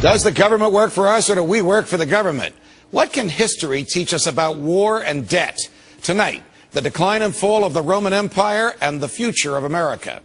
Does the government work for us, or do we work for the government? What can history teach us about war and debt? Tonight, the decline and fall of the Roman Empire and the future of America.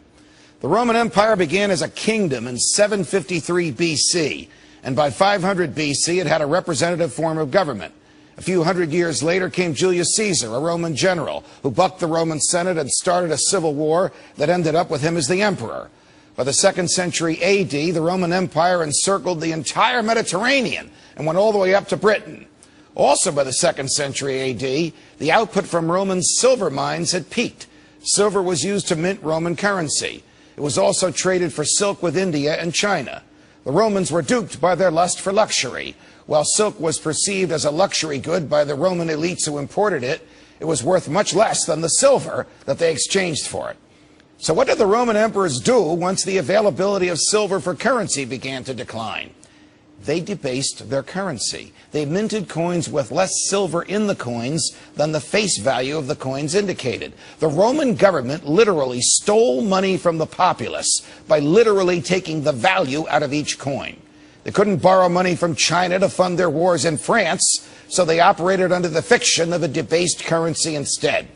The Roman Empire began as a kingdom in 753 BC, and by 500 BC it had a representative form of government. A few hundred years later came Julius Caesar, a Roman general, who bucked the Roman Senate and started a civil war that ended up with him as the emperor. By the 2nd century AD, the Roman Empire encircled the entire Mediterranean and went all the way up to Britain. Also by the 2nd century AD, the output from Roman silver mines had peaked. Silver was used to mint Roman currency. It was also traded for silk with India and China. The Romans were duped by their lust for luxury. While silk was perceived as a luxury good by the Roman elites who imported it, it was worth much less than the silver that they exchanged for it. So what did the Roman emperors do once the availability of silver for currency began to decline? They debased their currency. They minted coins with less silver in the coins than the face value of the coins indicated. The Roman government literally stole money from the populace by literally taking the value out of each coin. They couldn't borrow money from China to fund their wars in France, so they operated under the fiction of a debased currency instead.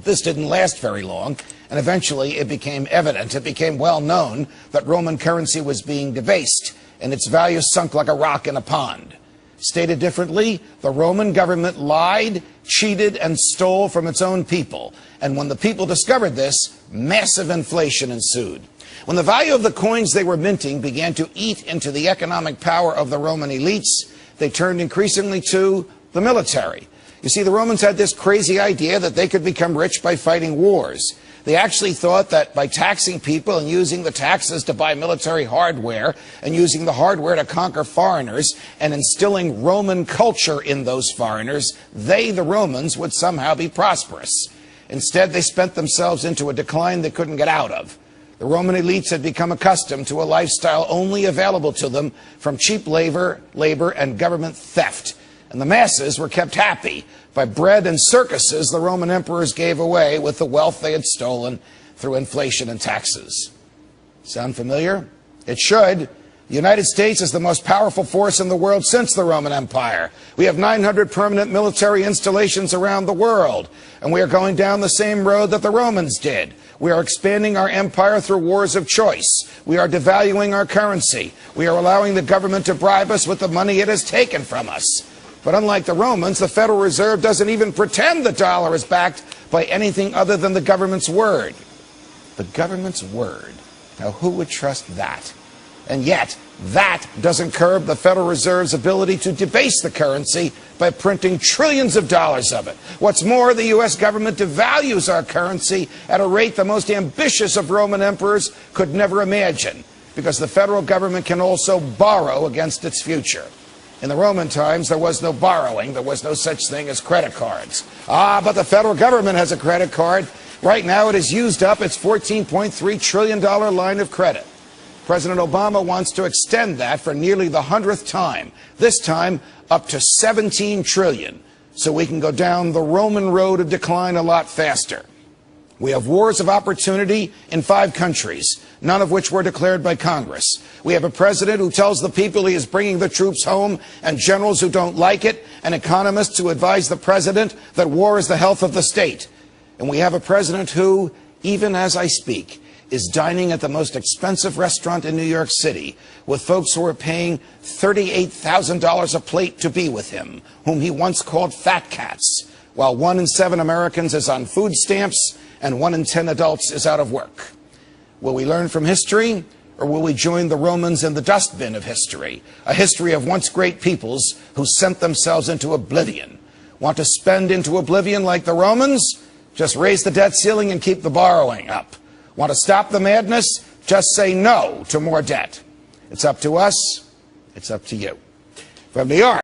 This didn't last very long, and eventually it became evident, it became well known that Roman currency was being debased, and its value sunk like a rock in a pond. Stated differently, the Roman government lied, cheated, and stole from its own people. And when the people discovered this, massive inflation ensued. When the value of the coins they were minting began to eat into the economic power of the Roman elites, they turned increasingly to the military. You see, the Romans had this crazy idea that they could become rich by fighting wars. They actually thought that by taxing people and using the taxes to buy military hardware and using the hardware to conquer foreigners and instilling Roman culture in those foreigners, they, the Romans, would somehow be prosperous. Instead, they spent themselves into a decline they couldn't get out of. The Roman elites had become accustomed to a lifestyle only available to them from cheap labor and government theft. And the masses were kept happy by bread and circuses the Roman emperors gave away with the wealth they had stolen through inflation and taxes. Sound familiar? It should. The United States is the most powerful force in the world since the Roman Empire. We have 900 permanent military installations around the world, and we are going down the same road that the Romans did. We are expanding our empire through wars of choice. We are devaluing our currency. We are allowing the government to bribe us with the money it has taken from us. But unlike the Romans, the Federal Reserve doesn't even pretend the dollar is backed by anything other than the government's word. The government's word. Now, who would trust that? And yet, that doesn't curb the Federal Reserve's ability to debase the currency by printing trillions of dollars of it. What's more, the U.S. government devalues our currency at a rate the most ambitious of Roman emperors could never imagine, because the federal government can also borrow against its future. In the Roman times, there was no borrowing. There was no such thing as credit cards. But the federal government has a credit card. Right now, it has used up its $14.3 trillion line of credit. President Obama wants to extend that for nearly the 100th time, this time up to $17 trillion, so we can go down the Roman road of decline a lot faster. We have wars of opportunity in 5 countries, none of which were declared by Congress. We have a president who tells the people he is bringing the troops home, and generals who don't like it, and economists who advise the president that war is the health of the state. And we have a president who, even as I speak, is dining at the most expensive restaurant in New York City with folks who are paying $38,000 a plate to be with him, whom he once called fat cats, while 1 in 7 Americans is on food stamps and 1 in 10 adults is out of work. Will we learn from history, or will we join the Romans in the dustbin of history, a history of once great peoples who sent themselves into oblivion? Want to spend into oblivion like the Romans? Just raise the debt ceiling and keep the borrowing up. Want to stop the madness? Just say no to more debt. It's up to us. It's up to you. From New York.